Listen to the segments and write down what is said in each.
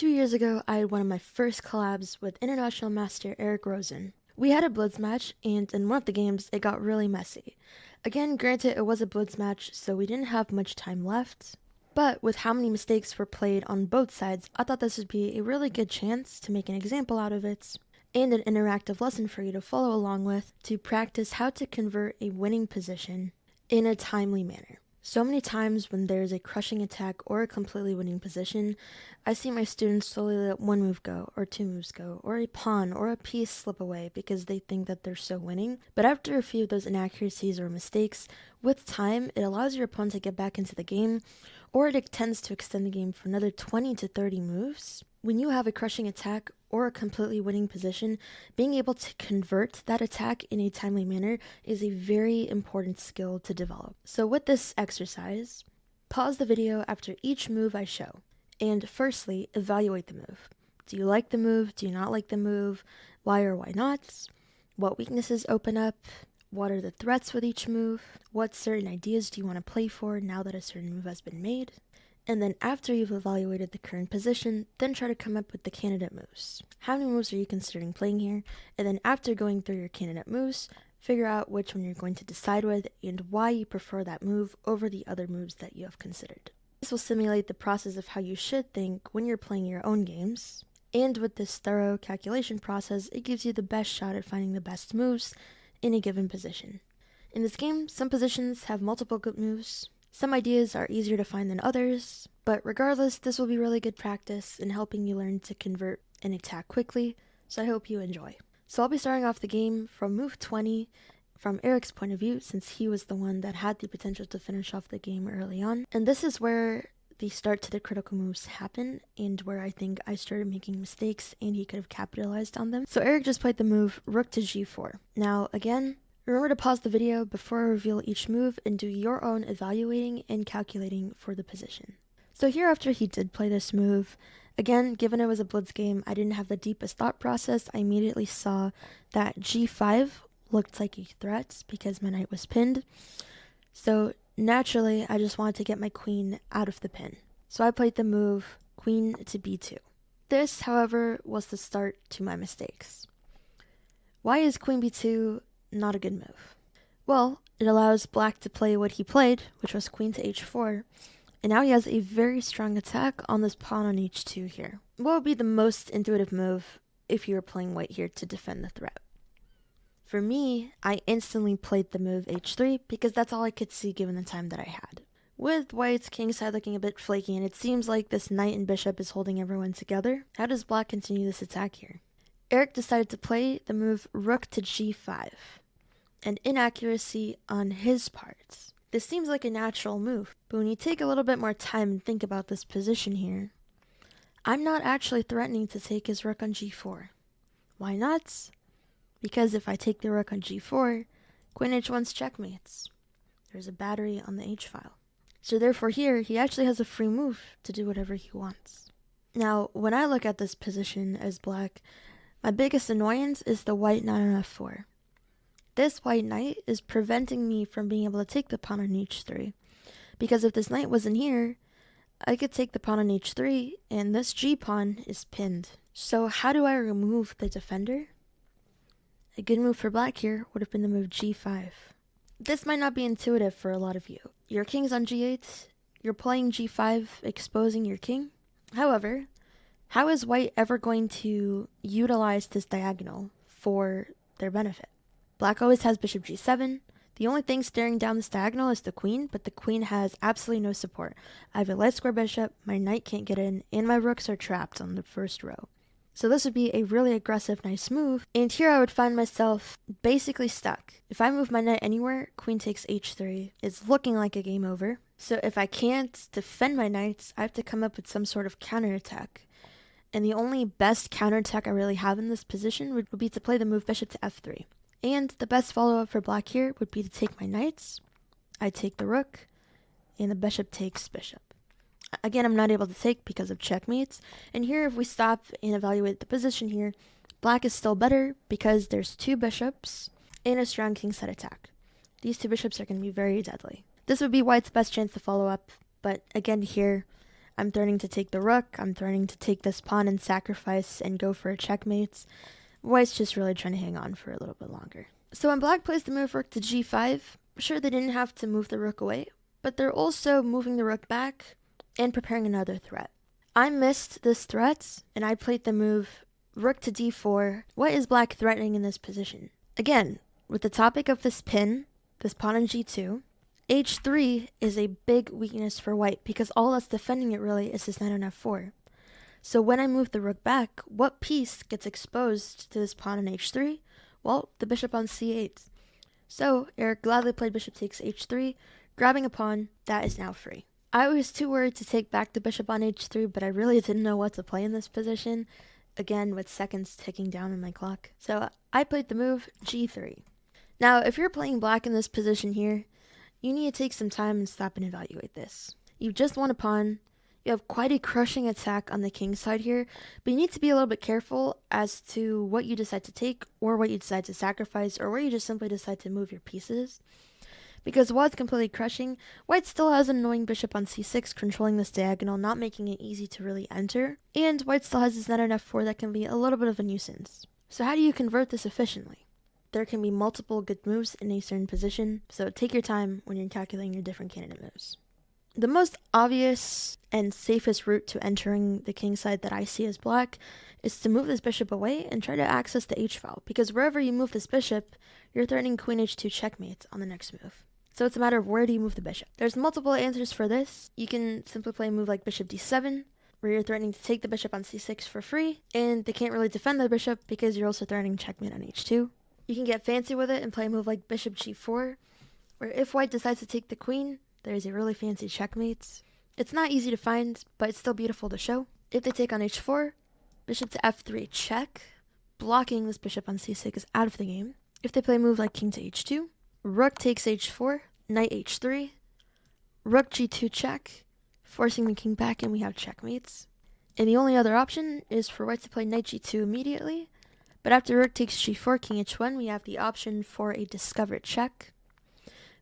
2 years ago, I had one of my first collabs with international master Rosen. We had a blitz match, and in one of the games, it got really messy. Again, granted, it was a blitz match, so we didn't have much time left. But with how many mistakes were played on both sides, I thought this would be a really good chance to make an example out of it, and an interactive lesson for you to follow along with to practice how to convert a winning position in a timely manner. So many times when there's a crushing attack or a completely winning position, I see my students slowly let one move go, or two moves go, or a pawn or a piece slip away because they think that they're so winning. But after a few of those inaccuracies or mistakes, with time, it allows your opponent to get back into the game, or it tends to extend the game for another 20 to 30 moves. When you have a crushing attack or a completely winning position, being able to convert that attack in a timely manner is a very important skill to develop. So with this exercise, pause the video after each move I show, and firstly, evaluate the move. Do you like the move? Do you not like the move? Why or why not? What weaknesses open up? What are the threats with each move? What certain ideas do you want to play for now that a certain move has been made? And then after you've evaluated the current position, then try to come up with the candidate moves. How many moves are you considering playing here? And then after going through your candidate moves, figure out which one you're going to decide with and why you prefer that move over the other moves that you have considered. This will simulate the process of how you should think when you're playing your own games. And with this thorough calculation process, it gives you the best shot at finding the best moves in a given position. In this game, some positions have multiple good moves. Some ideas are easier to find than others, but regardless, this will be really good practice in helping you learn to convert an attack quickly, so I hope you enjoy. So I'll be starting off the game from move 20, from Eric's point of view, since he was the one that had the potential to finish off the game early on. And this is where the start to the critical moves happen, and where I think I started making mistakes and he could have capitalized on them. So Eric just played the move rook to g4. Now, again, remember to pause the video before I reveal each move and do your own evaluating and calculating for the position. So here after he did play this move, again, given it was a blitz game, I didn't have the deepest thought process. I immediately saw that g5 looked like a threat because my knight was pinned. So naturally, I just wanted to get my queen out of the pin. So I played the move queen to b2. This, however, was the start to my mistakes. Why is queen b2 not a good move? Well, it allows black to play what he played, which was queen to h4, and now he has a very strong attack on this pawn on h2 here. What would be the most intuitive move if you were playing white here to defend the threat? For me, I instantly played the move h3 because that's all I could see given the time that I had. With white's king side looking a bit flaky and it seems like this knight and bishop is holding everyone together, how does black continue this attack here? Eric decided to play the move rook to g5. An inaccuracy on his part. This seems like a natural move, but when you take a little bit more time and think about this position here, I'm not actually threatening to take his rook on g4. Why not? Because if I take the rook on g4, queen h1's checkmates. There's a battery on the h-file. So therefore here, he actually has a free move to do whatever he wants. Now, when I look at this position as black, my biggest annoyance is the white knight on f4. This white knight is preventing me from being able to take the pawn on h3, because if this knight wasn't here, I could take the pawn on h3, and this g-pawn is pinned. So how do I remove the defender? A good move for black here would have been the move g5. This might not be intuitive for a lot of you. Your king's on g8, you're playing g5, exposing your king. However, how is white ever going to utilize this diagonal for their benefit? Black always has bishop g7. The only thing staring down this diagonal is the queen, but the queen has absolutely no support. I have a light square bishop, my knight can't get in, and my rooks are trapped on the first row. So this would be a really aggressive, nice move, and here I would find myself basically stuck. If I move my knight anywhere, queen takes h3. It's looking like a game over. So if I can't defend my knights, I have to come up with some sort of counterattack. And the only best counterattack I really have in this position would be to play the move bishop to f3. And the best follow-up for black here would be to take my knights, I take the rook, and the bishop takes bishop. Again, I'm not able to take because of checkmates, and here if we stop and evaluate the position here, black is still better because there's two bishops and a strong kingside attack. These two bishops are going to be very deadly. This would be white's best chance to follow up, but again here, I'm threatening to take the rook, I'm threatening to take this pawn and sacrifice and go for a checkmate. White's just really trying to hang on for a little bit longer. So when black plays the move rook to g5, sure, they didn't have to move the rook away, but they're also moving the rook back and preparing another threat. I missed this threat, and I played the move rook to d4. What is black threatening in this position? Again, with the topic of this pin, this pawn on g2, h3 is a big weakness for white because all that's defending it really is this knight on f4. So when I move the rook back, what piece gets exposed to this pawn on h3? Well, the bishop on c8. So Eric gladly played bishop takes h3, grabbing a pawn that is now free. I was too worried to take back the bishop on h3, but I really didn't know what to play in this position, again with seconds ticking down on my clock. So I played the move g3. Now, if you're playing black in this position here, you need to take some time and stop and evaluate this. You've just won a pawn. You have quite a crushing attack on the king side here, but you need to be a little bit careful as to what you decide to take or what you decide to sacrifice or where you just simply decide to move your pieces. Because while it's completely crushing, white still has an annoying bishop on c6 controlling this diagonal, not making it easy to really enter, and white still has this knight on f4 that can be a little bit of a nuisance. So how do you convert this efficiently? There can be multiple good moves in a certain position, so take your time when you're calculating your different candidate moves. The most obvious and safest route to entering the king side that I see as black is to move this bishop away and try to access the h-file, because wherever you move this bishop, you're threatening queen h2 checkmate on the next move. So it's a matter of where do you move the bishop. There's multiple answers for this. You can simply play a move like bishop d7, where you're threatening to take the bishop on c6 for free, and they can't really defend the bishop because you're also threatening checkmate on h2. You can get fancy with it and play a move like bishop g4, where if white decides to take the queen, there's a really fancy checkmate. It's not easy to find, but it's still beautiful to show. If they take on h4, bishop to f3 check, blocking this bishop on c6 is out of the game. If they play a move like king to h2, rook takes h4, knight h3, rook g2 check, forcing the king back, and we have checkmates. And the only other option is for white to play knight g2 immediately, but after rook takes g4, king h1, we have the option for a discovered check.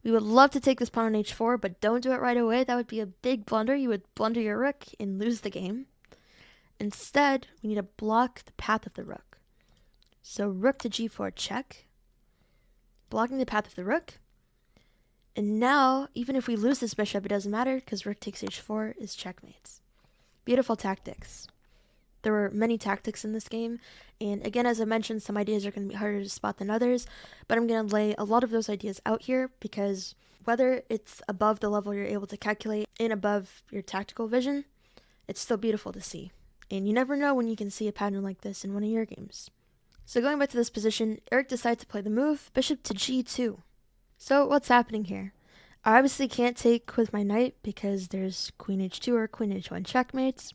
We would love to take this pawn on h4, but don't do it right away. That would be a big blunder. You would blunder your rook and lose the game. Instead, we need to block the path of the rook. So rook to g4 check, blocking the path of the rook. And now, even if we lose this bishop, it doesn't matter because rook takes h4 is checkmates. Beautiful tactics. There were many tactics in this game, and again, as I mentioned, some ideas are going to be harder to spot than others, but I'm going to lay a lot of those ideas out here because whether it's above the level you're able to calculate and above your tactical vision, it's still beautiful to see. And you never know when you can see a pattern like this in one of your games. So going back to this position, Eric decides to play the move, bishop to g2. So what's happening here? I obviously can't take with my knight because there's queen h2 or queen h1 checkmates.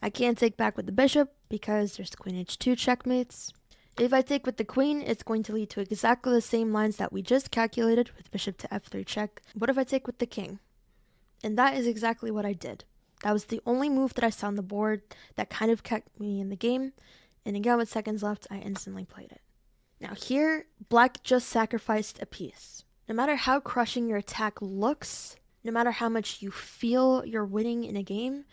I can't take back with the bishop because there's queen h2 checkmates. If I take with the queen, it's going to lead to exactly the same lines that we just calculated with bishop to f3 check. What if I take with the king? And that is exactly what I did. That was the only move that I saw on the board that kind of kept me in the game. And again, with seconds left, I instantly played it. Now here, black just sacrificed a piece. No matter how crushing your attack looks, no matter how much you feel you're winning in a game,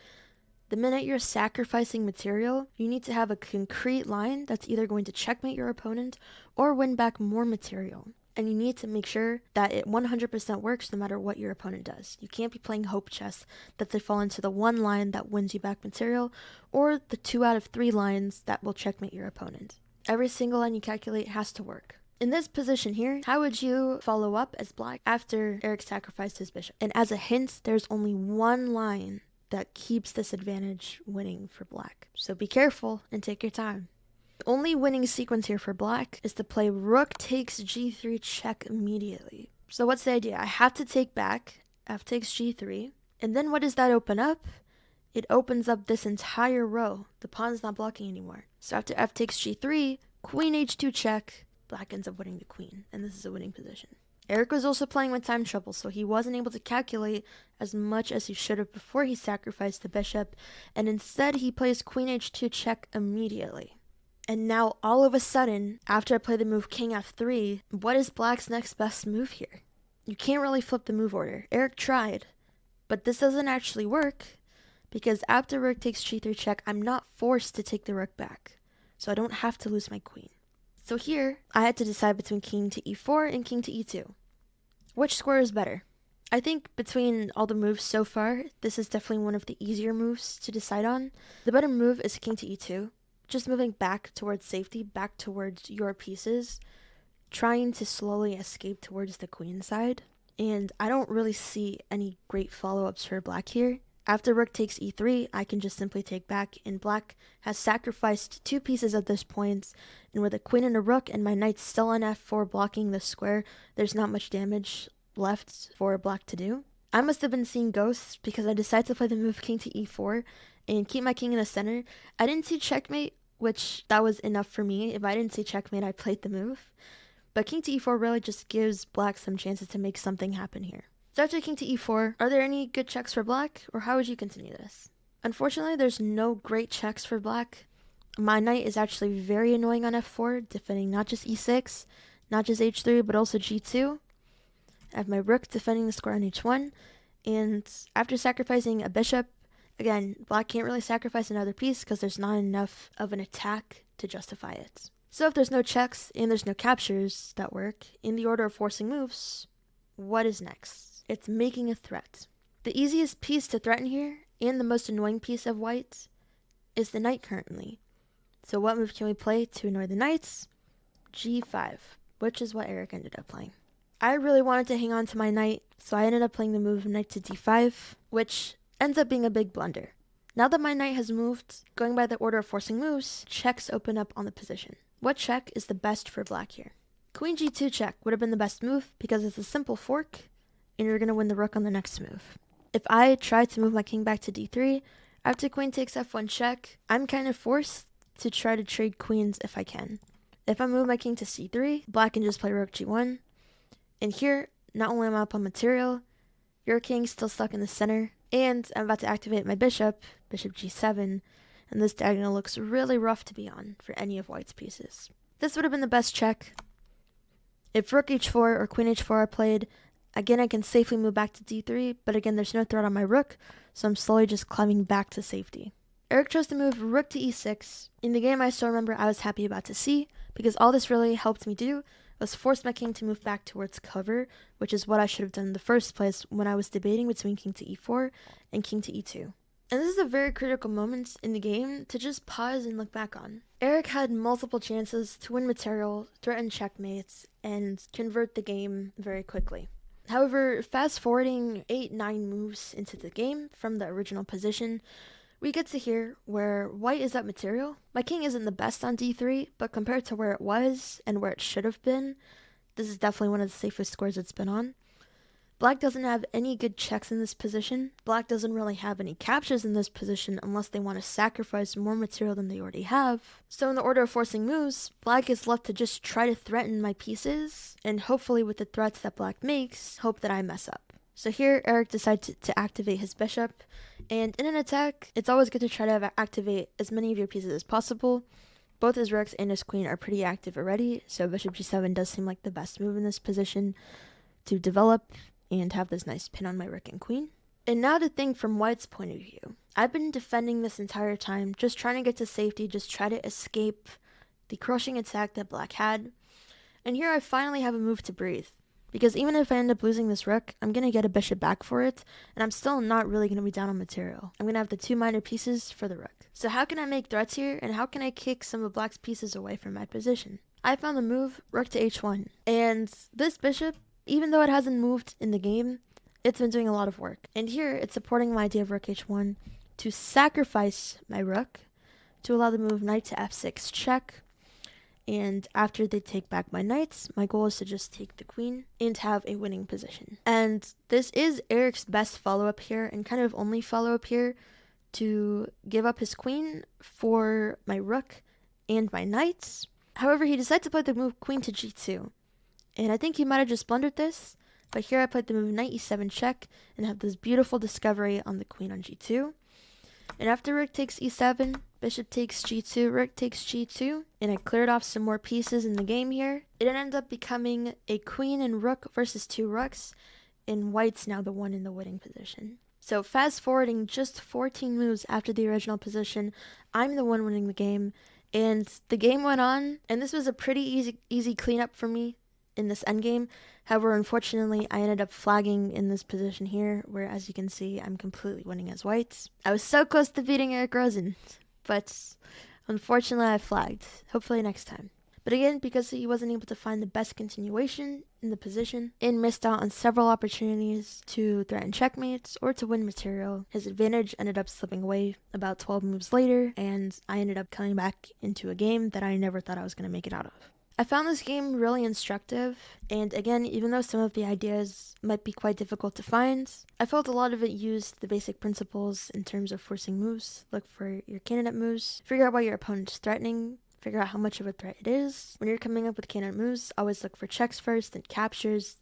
the minute you're sacrificing material, you need to have a concrete line that's either going to checkmate your opponent or win back more material. And you need to make sure that it 100% works no matter what your opponent does. You can't be playing hope chess that they fall into the one line that wins you back material or the 2 out of 3 lines that will checkmate your opponent. Every single line you calculate has to work. In this position here, how would you follow up as black after Eric sacrificed his bishop? And as a hint, there's only one line that keeps this advantage winning for black. So be careful and take your time. The only winning sequence here for black is to play rook takes g3 check immediately. So what's the idea? I have to take back, f takes g3, and then what does that open up? It opens up this entire row. The pawn's not blocking anymore. So after f takes g3, queen h2 check, black ends up winning the queen, and this is a winning position. Eric was also playing with time trouble, so he wasn't able to calculate as much as he should have before he sacrificed the bishop, and instead he plays queen h2 check immediately. And now all of a sudden, after I play the move king f3, what is black's next best move here? You can't really flip the move order. Eric tried, but this doesn't actually work because after rook takes g3 check, I'm not forced to take the rook back, so I don't have to lose my queen. So here, I had to decide between king to e4 and king to e2. Which square is better? I think between all the moves so far, this is definitely one of the easier moves to decide on. The better move is king to e2, just moving back towards safety, back towards your pieces, trying to slowly escape towards the queen side. And I don't really see any great follow-ups for black here. After rook takes e3, I can just simply take back, and black has sacrificed 2 pieces at this point, and with a queen and a rook and my knight still on f4 blocking the square, there's not much damage left for black to do. I must have been seeing ghosts because I decided to play the move king to e4 and keep my king in the center. I didn't see checkmate, which that was enough for me. If I didn't see checkmate, I played the move. But king to e4 really just gives black some chances to make something happen here. So after king to e4, are there any good checks for black, or how would you continue this? Unfortunately, there's no great checks for black. My knight is actually very annoying on f4, defending not just e6, not just h3, but also g2. I have my rook defending the square on h1, and after sacrificing a bishop, again, black can't really sacrifice another piece because there's not enough of an attack to justify it. So if there's no checks and there's no captures that work in the order of forcing moves, what is next? It's making a threat. The easiest piece to threaten here, and the most annoying piece of white, is the knight currently. So what move can we play to annoy the knights? g5, which is what Eric ended up playing. I really wanted to hang on to my knight, so I ended up playing the move knight to d5, which ends up being a big blunder. Now that my knight has moved, going by the order of forcing moves, checks open up on the position. What check is the best for black here? Queen g2 check would have been the best move because it's a simple fork, and you're going to win the rook on the next move. If I try to move my king back to d3, after queen takes f1 check, I'm kind of forced to try to trade queens if I can. If I move my king to c3, black can just play rook g1. And here, not only am I up on material, your king's still stuck in the center, and I'm about to activate my bishop, bishop g7, and this diagonal looks really rough to be on for any of white's pieces. This would have been the best check. If rook h4 or queen h4 are played, again I can safely move back to d3, but again there's no threat on my rook, so I'm slowly just climbing back to safety. Eric chose to move rook to e6. In the game I still remember I was happy about to c, because all this really helped me do was force my king to move back towards cover, which is what I should have done in the first place when I was debating between king to e4 and king to e2. And this is a very critical moment in the game to just pause and look back on. Eric had multiple chances to win material, threaten checkmates, and convert the game very quickly. However, fast forwarding 8-9 moves into the game from the original position, we get to here where white is up material. My king isn't the best on d3, but compared to where it was and where it should have been, this is definitely one of the safest squares it's been on. Black doesn't have any good checks in this position. Black doesn't really have any captures in this position unless they want to sacrifice more material than they already have. So in the order of forcing moves, black is left to just try to threaten my pieces, and hopefully with the threats that black makes, hope that I mess up. So here, Eric decided to activate his bishop, and in an attack, it's always good to try to activate as many of your pieces as possible. Both his rooks and his queen are pretty active already, so bishop g7 does seem like the best move in this position to develop and have this nice pin on my rook and queen. And now to think from white's point of view. I've been defending this entire time, just trying to get to safety, just try to escape the crushing attack that black had. And here I finally have a move to breathe. Because even if I end up losing this rook, I'm going to get a bishop back for it, and I'm still not really going to be down on material. I'm going to have the 2 minor pieces for the rook. So how can I make threats here, and how can I kick some of black's pieces away from my position? I found the move rook to h1, and this bishop, even though it hasn't moved in the game, it's been doing a lot of work. And here, it's supporting my idea of rook h1 to sacrifice my rook, to allow the move knight to f6 check. And after they take back my knights, my goal is to just take the queen and have a winning position. And this is Eric's best follow-up here, and kind of only follow-up here, to give up his queen for my rook and my knights. However, he decided to play the move queen to g2. And I think he might have just blundered this, but here I played the move knight e7 check and have this beautiful discovery on the queen on g2. And after rook takes e7, bishop takes g2, rook takes g2, and I cleared off some more pieces in the game here. It ended up becoming a queen and rook versus 2 rooks, and white's now the one in the winning position. So fast forwarding just 14 moves after the original position, I'm the one winning the game, and the game went on, and this was a pretty easy cleanup for me in this endgame. However, unfortunately, I ended up flagging in this position here, where as you can see, I'm completely winning as whites. I was so close to beating Eric Rosen, but unfortunately I flagged. Hopefully next time. But again, because he wasn't able to find the best continuation in the position and missed out on several opportunities to threaten checkmates or to win material, his advantage ended up slipping away about 12 moves later, and I ended up coming back into a game that I never thought I was going to make it out of. I found this game really instructive, and again, even though some of the ideas might be quite difficult to find, I felt a lot of it used the basic principles in terms of forcing moves. Look for your candidate moves, figure out what your opponent's threatening, figure out how much of a threat it is. When you're coming up with candidate moves, always look for checks first and captures,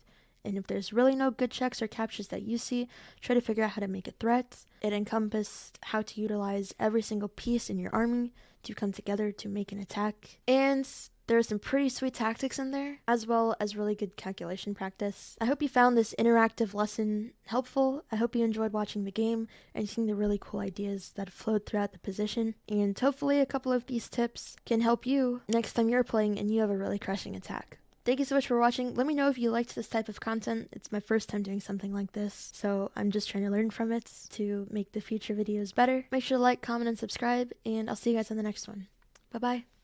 and if there's really no good checks or captures that you see, try to figure out how to make a threat. It encompassed how to utilize every single piece in your army to come together to make an attack, and there are some pretty sweet tactics in there, as well as really good calculation practice. I hope you found this interactive lesson helpful. I hope you enjoyed watching the game and seeing the really cool ideas that flowed throughout the position. And hopefully a couple of these tips can help you next time you're playing and you have a really crushing attack. Thank you so much for watching. Let me know if you liked this type of content. It's my first time doing something like this, so I'm just trying to learn from it to make the future videos better. Make sure to like, comment, and subscribe, and I'll see you guys on the next one. Bye-bye.